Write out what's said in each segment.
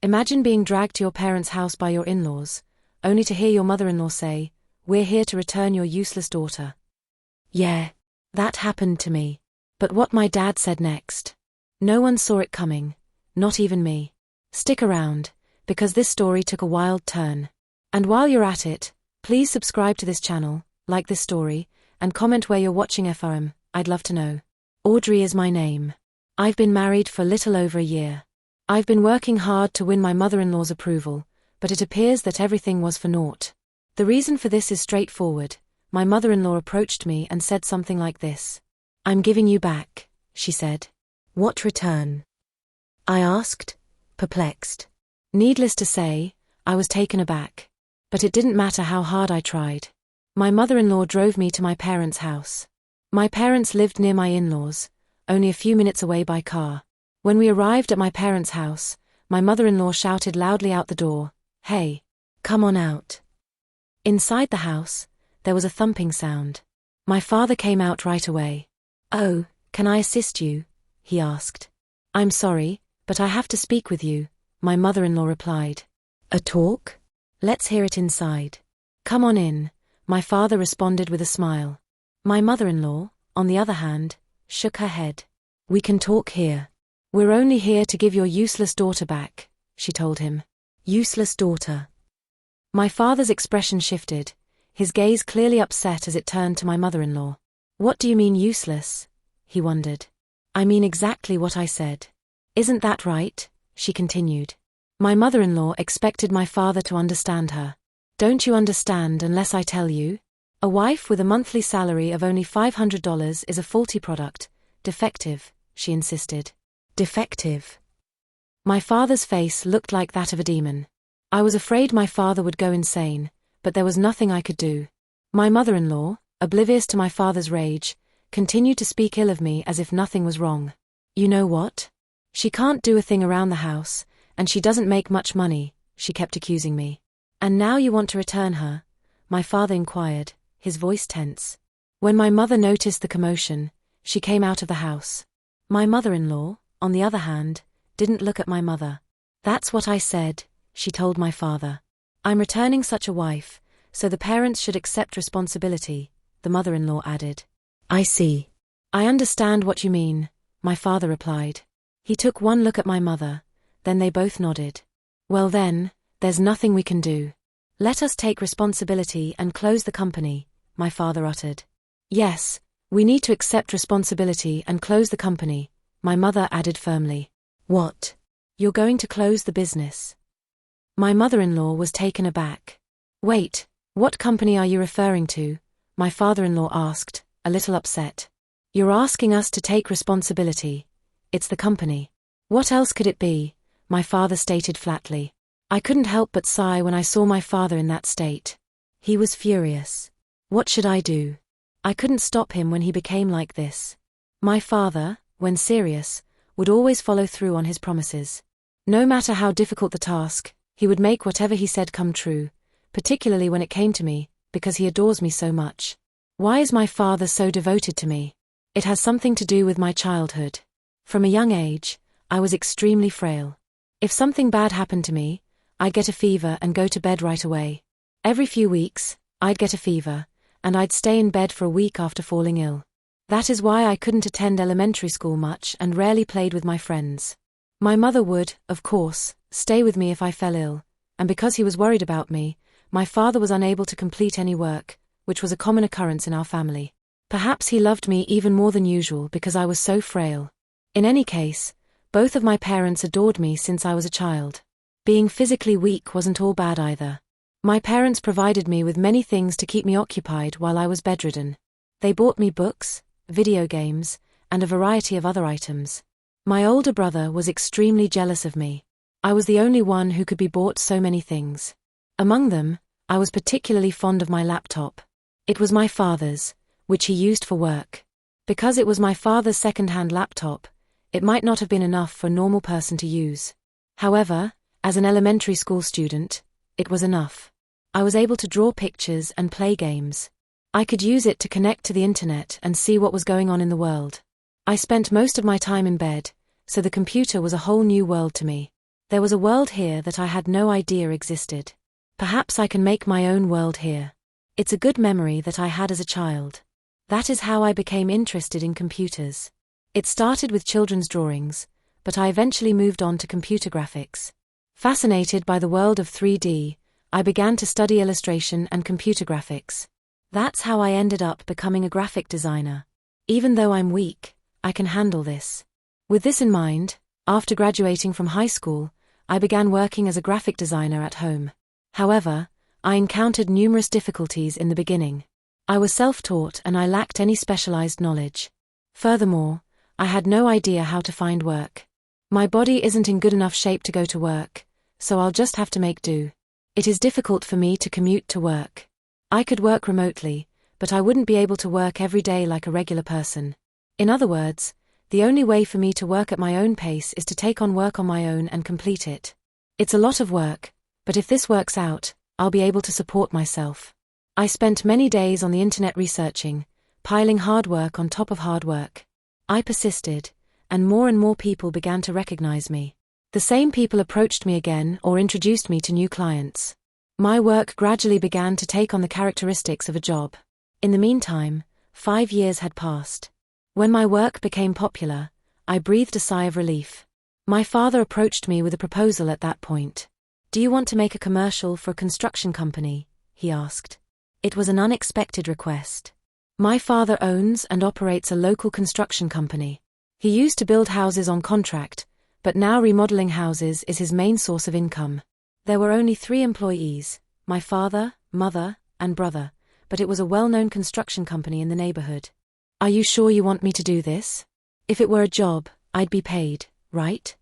Imagine being dragged to your parents' house by your in-laws, only to hear your mother-in-law say, "We're here to return your useless daughter." Yeah, that happened to me. But what my dad said next. No one saw it coming, not even me. Stick around, because this story took a wild turn. And while you're at it, please subscribe to this channel, like this story, and comment where you're watching from. I'd love to know. Audrey is my name. I've been married for little over a year. I've been working hard to win my mother-in-law's approval, but it appears that everything was for naught. The reason for this is straightforward. My mother-in-law approached me and said something like this. "I'm giving you back," she said. "What return?" I asked, perplexed. Needless to say, I was taken aback. But it didn't matter how hard I tried. My mother-in-law drove me to my parents' house. My parents lived near my in-laws, only a few minutes away by car. When we arrived at my parents' house, my mother-in-law shouted loudly out the door, "Hey, come on out." Inside the house, there was a thumping sound. My father came out right away. "Oh, can I assist you?" he asked. "I'm sorry, but I have to speak with you," my mother-in-law replied. "A talk? Let's hear it inside." "Come on in," my father responded with a smile. My mother-in-law, on the other hand, shook her head. "We can talk here. We're only here to give your useless daughter back," she told him. Useless daughter. My father's expression shifted, his gaze clearly upset as it turned to my mother-in-law. "What do you mean useless?" he wondered. "I mean exactly what I said. Isn't that right?" she continued. My mother-in-law expected my father to understand her. "Don't you understand unless I tell you? A wife with a monthly salary of only $500 is a faulty product, defective," she insisted. Defective. My father's face looked like that of a demon. I was afraid my father would go insane, but there was nothing I could do. My mother-in-law, oblivious to my father's rage, continued to speak ill of me as if nothing was wrong. "You know what? She can't do a thing around the house, and she doesn't make much money," she kept accusing me. "And now you want to return her?" my father inquired, his voice tense. When my mother noticed the commotion, she came out of the house. My mother-in-law, on the other hand, didn't look at my mother. "That's what I said," she told my father. "I'm returning such a wife, so the parents should accept responsibility," the mother-in-law added. "I see. I understand what you mean," my father replied. He took one look at my mother, then they both nodded. "Well then, there's nothing we can do. Let us take responsibility and close the company," my father uttered. "Yes, we need to accept responsibility and close the company," my mother added firmly. "What? You're going to close the business?" My mother-in-law was taken aback. "Wait, what company are you referring to?" my father-in-law asked, a little upset. "You're asking us to take responsibility. It's the company. What else could it be?" my father stated flatly. I couldn't help but sigh when I saw my father in that state. He was furious. What should I do? I couldn't stop him when he became like this. My father, when serious, would always follow through on his promises. No matter how difficult the task, he would make whatever he said come true, particularly when it came to me, because he adores me so much. Why is my father so devoted to me? It has something to do with my childhood. From a young age, I was extremely frail. If something bad happened to me, I'd get a fever and go to bed right away. Every few weeks, I'd get a fever, and I'd stay in bed for a week after falling ill. That is why I couldn't attend elementary school much and rarely played with my friends. My mother would, of course, stay with me if I fell ill, and because he was worried about me, my father was unable to complete any work, which was a common occurrence in our family. Perhaps he loved me even more than usual because I was so frail. In any case, both of my parents adored me since I was a child. Being physically weak wasn't all bad either. My parents provided me with many things to keep me occupied while I was bedridden. They bought me books, video games, and a variety of other items. My older brother was extremely jealous of me. I was the only one who could be bought so many things. Among them, I was particularly fond of my laptop. It was my father's, which he used for work. Because it was my father's second-hand laptop, it might not have been enough for a normal person to use. However, as an elementary school student, it was enough. I was able to draw pictures and play games. I could use it to connect to the internet and see what was going on in the world. I spent most of my time in bed, so the computer was a whole new world to me. There was a world here that I had no idea existed. Perhaps I can make my own world here. It's a good memory that I had as a child. That is how I became interested in computers. It started with children's drawings, but I eventually moved on to computer graphics. Fascinated by the world of 3D, I began to study illustration and computer graphics. That's how I ended up becoming a graphic designer. Even though I'm weak, I can handle this. With this in mind, after graduating from high school, I began working as a graphic designer at home. However, I encountered numerous difficulties in the beginning. I was self-taught and I lacked any specialized knowledge. Furthermore, I had no idea how to find work. My body isn't in good enough shape to go to work, so I'll just have to make do. It is difficult for me to commute to work. I could work remotely, but I wouldn't be able to work every day like a regular person. In other words, the only way for me to work at my own pace is to take on work on my own and complete it. It's a lot of work, but if this works out, I'll be able to support myself. I spent many days on the internet researching, piling hard work on top of hard work. I persisted, and more people began to recognize me. The same people approached me again or introduced me to new clients. My work gradually began to take on the characteristics of a job. In the meantime, 5 years had passed. When my work became popular, I breathed a sigh of relief. My father approached me with a proposal at that point. "Do you want to make a commercial for a construction company?" he asked. It was an unexpected request. My father owns and operates a local construction company. He used to build houses on contract, but now remodeling houses is his main source of income. There were only 3 employees, my father, mother, and brother, but it was a well-known construction company in the neighborhood. "Are you sure you want me to do this? If it were a job, I'd be paid, right?"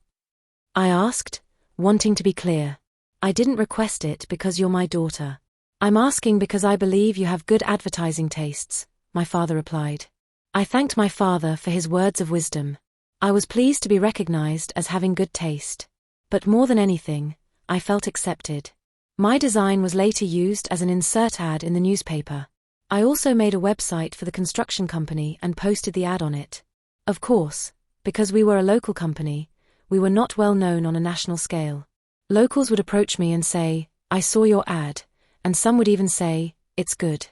I asked, wanting to be clear. "I didn't request it because you're my daughter. I'm asking because I believe you have good advertising tastes," my father replied. I thanked my father for his words of wisdom. I was pleased to be recognized as having good taste. But more than anything, I felt accepted. My design was later used as an insert ad in the newspaper. I also made a website for the construction company and posted the ad on it. Of course, because we were a local company, we were not well known on a national scale. Locals would approach me and say, "I saw your ad," and some would even say, "It's good."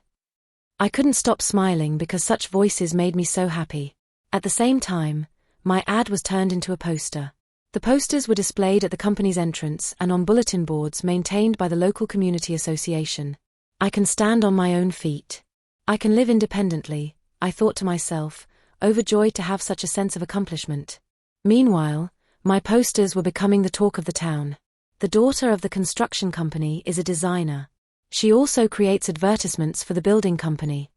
I couldn't stop smiling because such voices made me so happy. At the same time, my ad was turned into a poster. The posters were displayed at the company's entrance and on bulletin boards maintained by the local community association. I can stand on my own feet. I can live independently, I thought to myself, overjoyed to have such a sense of accomplishment. Meanwhile, my posters were becoming the talk of the town. The daughter of the construction company is a designer. She also creates advertisements for the building company.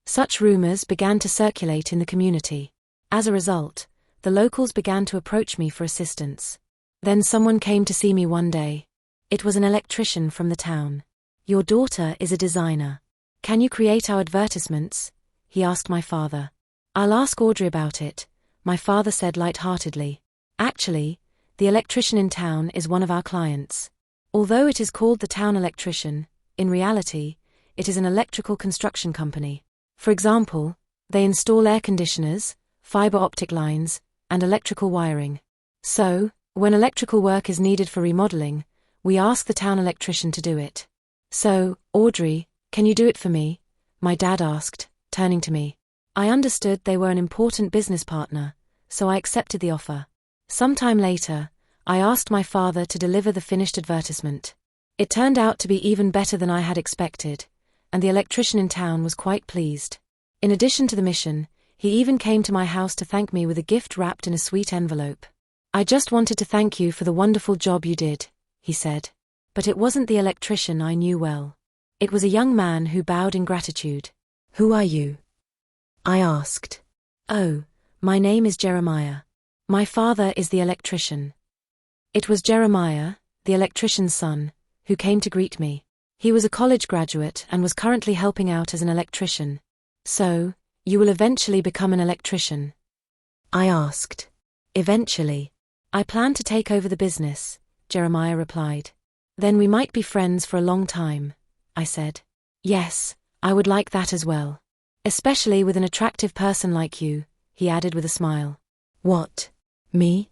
Such rumors began to circulate in the community. As a result, the locals began to approach me for assistance. Then someone came to see me one day. It was an electrician from the town. "Your daughter is a designer. Can you create our advertisements?" he asked my father. "I'll ask Audrey about it," my father said lightheartedly. Actually, the electrician in town is one of our clients. Although it is called the town electrician, in reality, it is an electrical construction company. For example, they install air conditioners, fiber optic lines, and electrical wiring. So, when electrical work is needed for remodeling, we ask the town electrician to do it. "So, Audrey, can you do it for me?" my dad asked, turning to me. I understood they were an important business partner, so I accepted the offer. Sometime later, I asked my father to deliver the finished advertisement. It turned out to be even better than I had expected, and the electrician in town was quite pleased. In addition to the mission, he even came to my house to thank me with a gift wrapped in a sweet envelope. "I just wanted to thank you for the wonderful job you did," he said. But it wasn't the electrician I knew well. It was a young man who bowed in gratitude. "Who are you?" I asked. "Oh, my name is Jeremiah. My father is the electrician." It was Jeremiah, the electrician's son, who came to greet me. He was a college graduate and was currently helping out as an electrician. "So, you will eventually become an electrician?" I asked. "Eventually. I plan to take over the business," Jeremiah replied. "Then we might be friends for a long time," I said. "Yes, I would like that as well. Especially with an attractive person like you," he added with a smile. "What? Me?"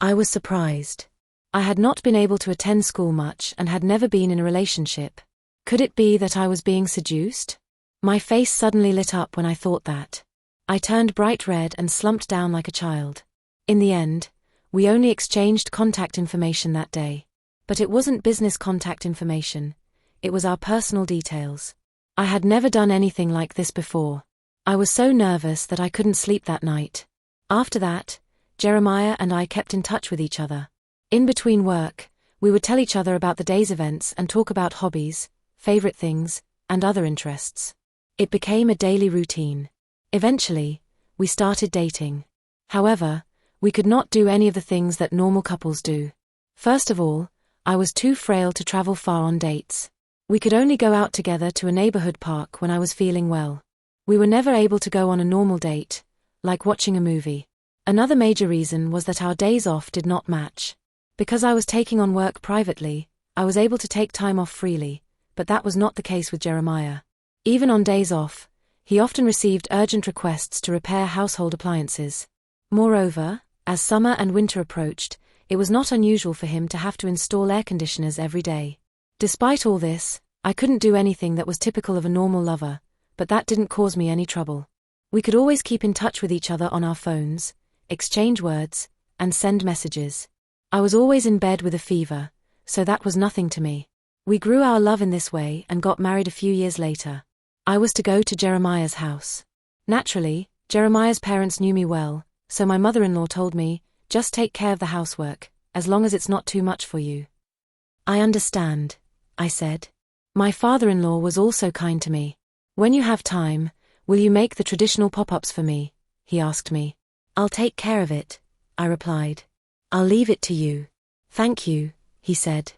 I was surprised. I had not been able to attend school much and had never been in a relationship. Could it be that I was being seduced? My face suddenly lit up when I thought that. I turned bright red and slumped down like a child. In the end, we only exchanged contact information that day. But it wasn't business contact information. It was our personal details. I had never done anything like this before. I was so nervous that I couldn't sleep that night. After that, Jeremiah and I kept in touch with each other. In between work, we would tell each other about the day's events and talk about hobbies, favorite things, and other interests. It became a daily routine. Eventually, we started dating. However, we could not do any of the things that normal couples do. First of all, I was too frail to travel far on dates. We could only go out together to a neighborhood park when I was feeling well. We were never able to go on a normal date, like watching a movie. Another major reason was that our days off did not match. Because I was taking on work privately, I was able to take time off freely, but that was not the case with Jeremiah. Even on days off, he often received urgent requests to repair household appliances. Moreover, as summer and winter approached, it was not unusual for him to have to install air conditioners every day. Despite all this, I couldn't do anything that was typical of a normal lover, but that didn't cause me any trouble. We could always keep in touch with each other on our phones, exchange words, and send messages. I was always in bed with a fever, so that was nothing to me. We grew our love in this way and got married a few years later. I was to go to Jeremiah's house. Naturally, Jeremiah's parents knew me well, so my mother-in-law told me, just take care of the housework, as long as it's not too much for you. I understand, I said. My father-in-law was also kind to me. When you have time, will you make the traditional pop-ups for me? He asked me. I'll take care of it, I replied. I'll leave it to you. Thank you, he said.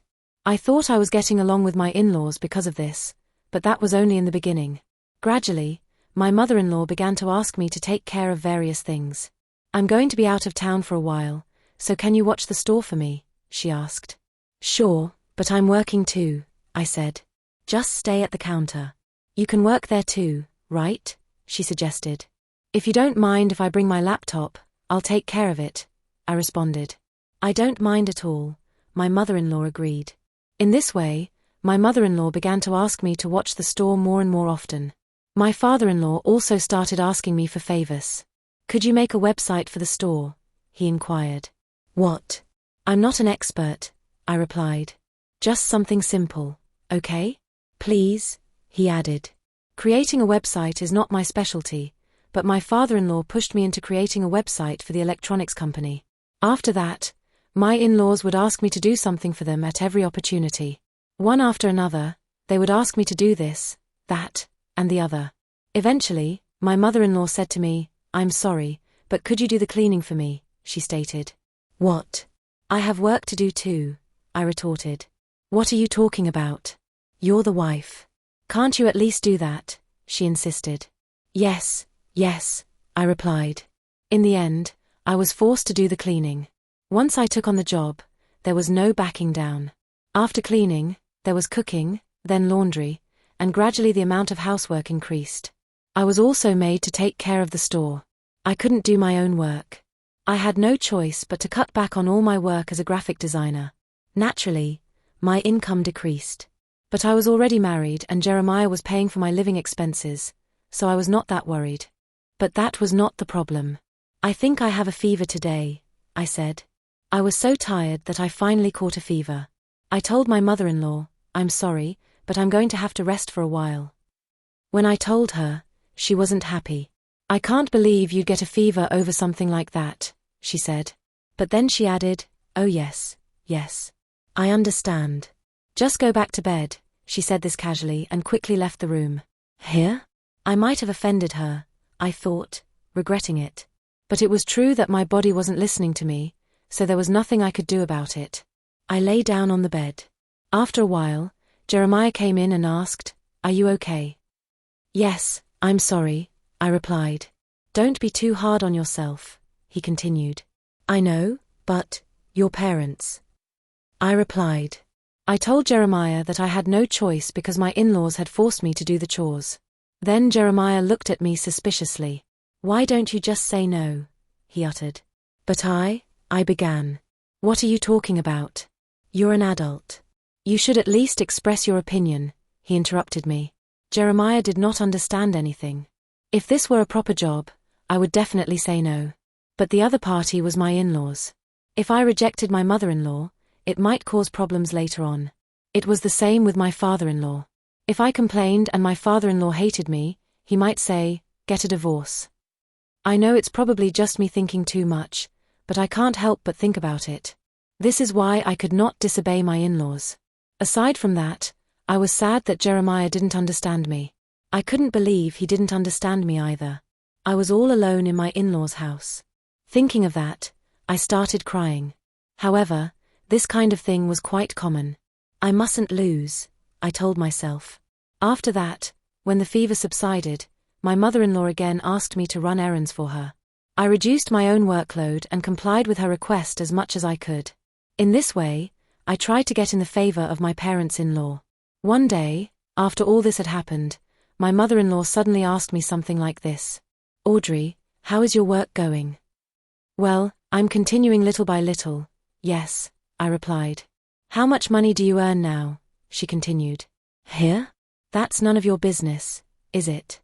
I thought I was getting along with my in-laws because of this, but that was only in the beginning. Gradually, my mother-in-law began to ask me to take care of various things. I'm going to be out of town for a while, so can you watch the store for me? She asked. Sure, but I'm working too, I said. Just stay at the counter. You can work there too, right? She suggested. If you don't mind if I bring my laptop, I'll take care of it, I responded. I don't mind at all, my mother-in-law agreed. In this way, my mother-in-law began to ask me to watch the store more and more often. My father-in-law also started asking me for favors. Could you make a website for the store? He inquired. What? I'm not an expert, I replied. Just something simple, okay? Please, he added. Creating a website is not my specialty, but my father-in-law pushed me into creating a website for the electronics company. After that, my in-laws would ask me to do something for them at every opportunity. One after another, they would ask me to do this, that, and the other. Eventually, my mother-in-law said to me, I'm sorry, but could you do the cleaning for me? She stated. What? I have work to do too, I retorted. What are you talking about? You're the wife. Can't you at least do that? She insisted. Yes, I replied. In the end, I was forced to do the cleaning. Once I took on the job, there was no backing down. After cleaning, there was cooking, then laundry, and gradually the amount of housework increased. I was also made to take care of the store. I couldn't do my own work. I had no choice but to cut back on all my work as a graphic designer. Naturally, my income decreased. But I was already married and Jeremiah was paying for my living expenses, so I was not that worried. But that was not the problem. I think I have a fever today, I said. I was so tired that I finally caught a fever. I told my mother-in-law, I'm sorry, but I'm going to have to rest for a while. When I told her, she wasn't happy. I can't believe you'd get a fever over something like that, she said. But then she added, oh yes. I understand. Just go back to bed, she said this casually and quickly left the room. Here? I might have offended her, I thought, regretting it. But it was true that my body wasn't listening to me, so there was nothing I could do about it. I lay down on the bed. After a while, Jeremiah came in and asked, are you okay? Yes, I'm sorry, I replied. Don't be too hard on yourself, he continued. I know, but, your parents. I replied. I told Jeremiah that I had no choice because my in-laws had forced me to do the chores. Then Jeremiah looked at me suspiciously. Why don't you just say no? He uttered. But I began. What are you talking about? You're an adult. You should at least express your opinion, he interrupted me. Jeremiah did not understand anything. If this were a proper job, I would definitely say no. But the other party was my in-laws. If I rejected my mother-in-law, it might cause problems later on. It was the same with my father-in-law. If I complained and my father-in-law hated me, he might say, "Get a divorce." I know it's probably just me thinking too much, but I can't help but think about it. This is why I could not disobey my in-laws. Aside from that, I was sad that Jeremiah didn't understand me. I couldn't believe he didn't understand me either. I was all alone in my in-laws' house. Thinking of that, I started crying. However, this kind of thing was quite common. I mustn't lose, I told myself. After that, when the fever subsided, my mother-in-law again asked me to run errands for her. I reduced my own workload and complied with her request as much as I could. In this way, I tried to get in the favor of my parents-in-law. One day, after all this had happened, my mother-in-law suddenly asked me something like this. "Audrey, how is your work going?" "Well, I'm continuing little by little, yes," I replied. "How much money do you earn now?" she continued. "Here? That's none of your business, is it?"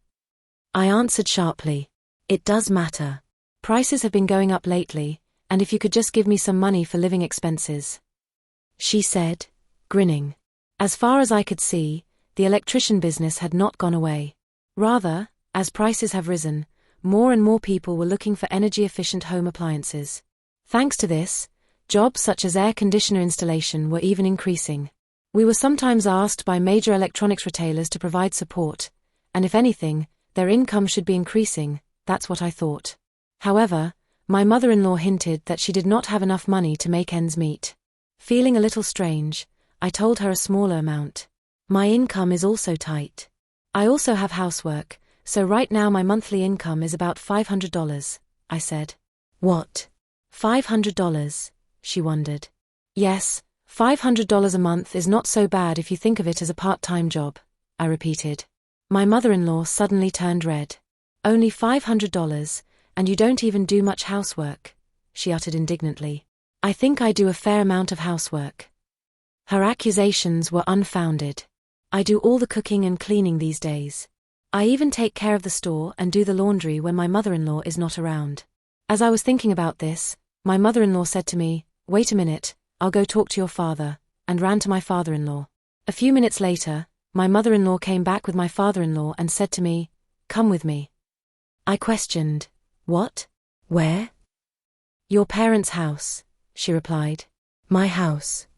I answered sharply. "It does matter. Prices have been going up lately, and if you could just give me some money for living expenses." She said, grinning. As far as I could see, the electrician business had not gone away. Rather, as prices have risen, more and more people were looking for energy-efficient home appliances. Thanks to this, jobs such as air conditioner installation were even increasing. We were sometimes asked by major electronics retailers to provide support, and if anything, their income should be increasing, that's what I thought. However, my mother-in-law hinted that she did not have enough money to make ends meet. Feeling a little strange, I told her a smaller amount. My income is also tight. I also have housework, so right now my monthly income is about $500, I said. "What? $500? She wondered. "Yes, $500 a month is not so bad if you think of it as a part-time job," I repeated. My mother-in-law suddenly turned red. "Only $500, and you don't even do much housework," she uttered indignantly. "I think I do a fair amount of housework." Her accusations were unfounded. I do all the cooking and cleaning these days. I even take care of the store and do the laundry when my mother-in-law is not around. As I was thinking about this, my mother-in-law said to me, "Wait a minute, I'll go talk to your father," and ran to my father-in-law. A few minutes later, my mother-in-law came back with my father-in-law and said to me, "Come with me." I questioned, "What? Where?" "Your parents' house," she replied. "My house?"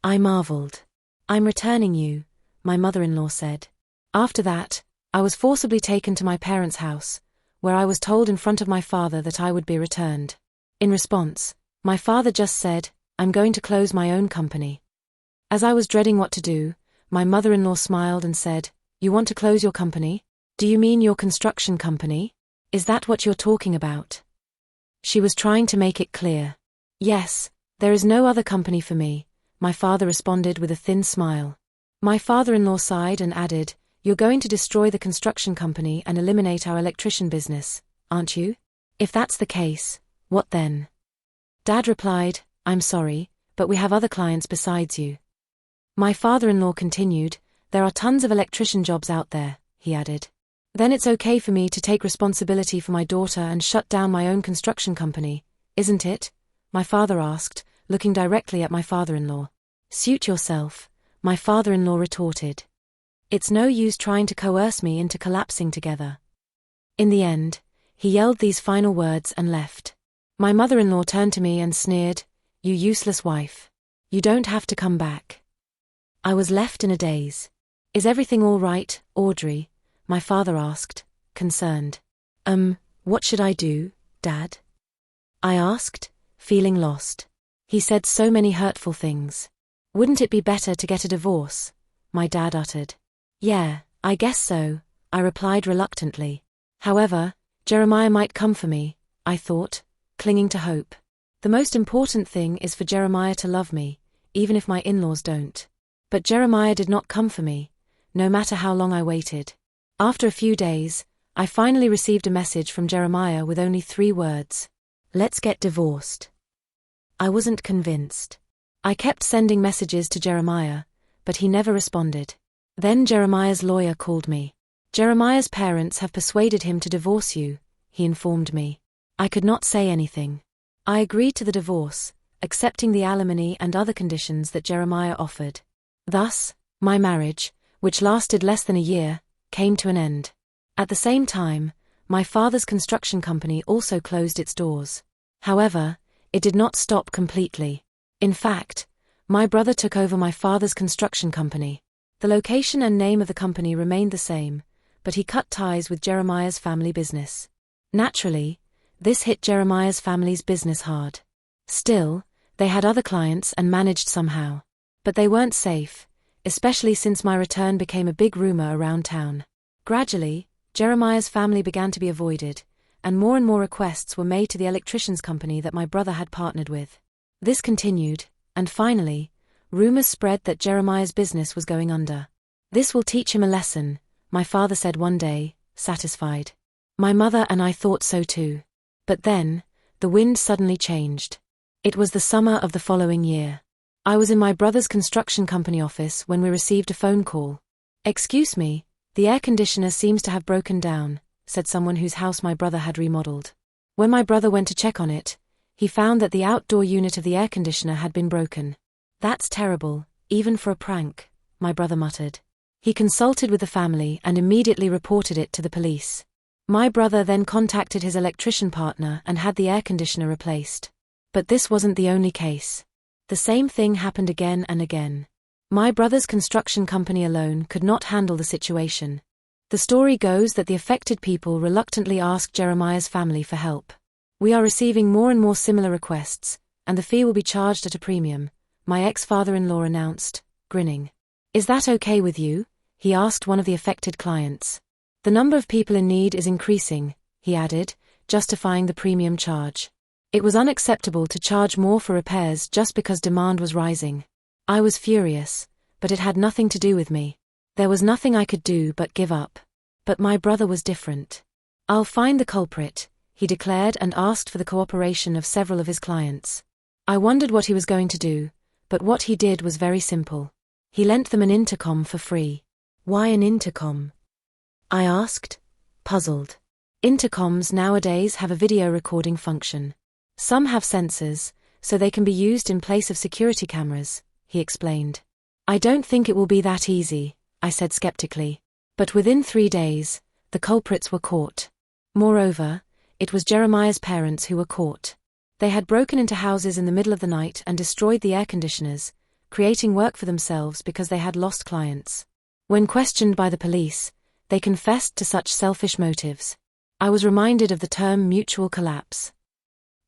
I marveled. "I'm returning you," my mother-in-law said. After that, I was forcibly taken to my parents' house, where I was told in front of my father that I would be returned. In response, my father just said, "I'm going to close my own company." As I was dreading what to do, my mother-in-law smiled and said, "You want to close your company? Do you mean your construction company? Is that what you're talking about?" She was trying to make it clear. "Yes, there is no other company for me," my father responded with a thin smile. My father-in-law sighed and added, "You're going to destroy the construction company and eliminate our electrician business, aren't you? If that's the case, what then?" Dad replied, "I'm sorry, but we have other clients besides you." My father-in-law continued, "There are tons of electrician jobs out there," he added. "Then it's okay for me to take responsibility for my daughter and shut down my own construction company, isn't it?" my father asked, looking directly at my father-in-law. "Suit yourself," my father-in-law retorted. "It's no use trying to coerce me into collapsing together." In the end, he yelled these final words and left. My mother-in-law turned to me and sneered, "You useless wife. You don't have to come back." I was left in a daze. "Is everything all right, Audrey?" my father asked, concerned. What should I do, Dad?" I asked, feeling lost. He said so many hurtful things. "Wouldn't it be better to get a divorce?" my dad uttered. "Yeah, I guess so," I replied reluctantly. However, Jeremiah might come for me, I thought, clinging to hope. The most important thing is for Jeremiah to love me, even if my in-laws don't. But Jeremiah did not come for me, no matter how long I waited. After a few days, I finally received a message from Jeremiah with only 3 words. "Let's get divorced." I wasn't convinced. I kept sending messages to Jeremiah, but he never responded. Then Jeremiah's lawyer called me. Jeremiah's parents have persuaded him to divorce you, he informed me. I could not say anything. I agreed to the divorce, accepting the alimony and other conditions that Jeremiah offered. Thus, my marriage, which lasted less than a year, came to an end. At the same time, my father's construction company also closed its doors. However, it did not stop completely. In fact, my brother took over my father's construction company. The location and name of the company remained the same, but he cut ties with Jeremiah's family business. Naturally, this hit Jeremiah's family's business hard. Still, they had other clients and managed somehow. But they weren't safe, especially since my return became a big rumor around town. Gradually, Jeremiah's family began to be avoided, and more requests were made to the electricians company that my brother had partnered with. This continued, and finally, rumors spread that Jeremiah's business was going under. This will teach him a lesson, my father said one day, satisfied. My mother and I thought so too. But then, the wind suddenly changed. It was the summer of the following year. I was in my brother's construction company office when we received a phone call. "Excuse me, the air conditioner seems to have broken down," said someone whose house my brother had remodeled. When my brother went to check on it, he found that the outdoor unit of the air conditioner had been broken. "That's terrible, even for a prank," my brother muttered. He consulted with the family and immediately reported it to the police. My brother then contacted his electrician partner and had the air conditioner replaced. But this wasn't the only case. The same thing happened again and again. My brother's construction company alone could not handle the situation. The story goes that the affected people reluctantly asked Jeremiah's family for help. "We are receiving more and more similar requests, and the fee will be charged at a premium," my ex-father-in-law announced, grinning. "Is that okay with you?" he asked one of the affected clients. "The number of people in need is increasing," he added, justifying the premium charge. It was unacceptable to charge more for repairs just because demand was rising. I was furious, but it had nothing to do with me. There was nothing I could do but give up. But my brother was different. "I'll find the culprit," he declared, and asked for the cooperation of several of his clients. I wondered what he was going to do, but what he did was very simple. He lent them an intercom for free. "Why an intercom?" I asked, puzzled. Intercoms nowadays have a video recording function. Some have sensors, so they can be used in place of security cameras, he explained. "I don't think it will be that easy," I said skeptically. But within 3 days, the culprits were caught. Moreover, it was Jeremiah's parents who were caught. They had broken into houses in the middle of the night and destroyed the air conditioners, creating work for themselves because they had lost clients. When questioned by the police, they confessed to such selfish motives. I was reminded of the term mutual collapse.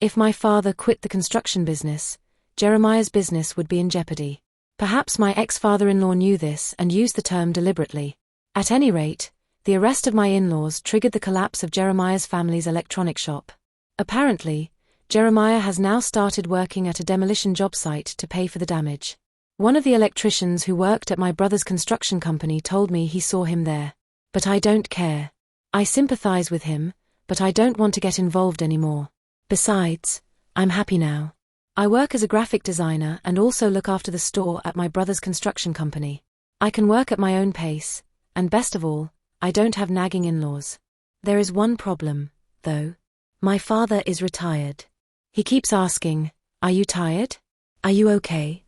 If my father quit the construction business, Jeremiah's business would be in jeopardy. Perhaps my ex-father-in-law knew this and used the term deliberately. At any rate, the arrest of my in-laws triggered the collapse of Jeremiah's family's electronic shop. Apparently, Jeremiah has now started working at a demolition job site to pay for the damage. One of the electricians who worked at my brother's construction company told me he saw him there. But I don't care. I sympathize with him, but I don't want to get involved anymore. Besides, I'm happy now. I work as a graphic designer and also look after the store at my brother's construction company. I can work at my own pace, and best of all, I don't have nagging in-laws. There is one problem, though. My father is retired. He keeps asking, "Are you tired? Are you okay?"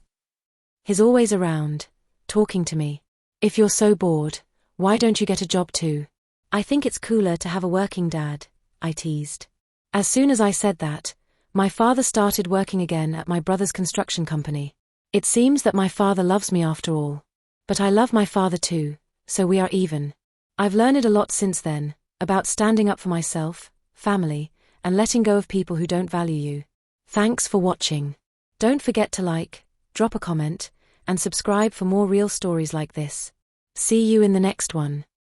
He's always around, talking to me. "If you're so bored, why don't you get a job too?" "I think it's cooler to have a working dad," I teased. As soon as I said that, my father started working again at my brother's construction company. It seems that my father loves me after all. But I love my father too, so we are even. I've learned a lot since then, about standing up for myself, family, and letting go of people who don't value you. Thanks for watching. Don't forget to like, drop a comment, and subscribe for more real stories like this. See you in the next one.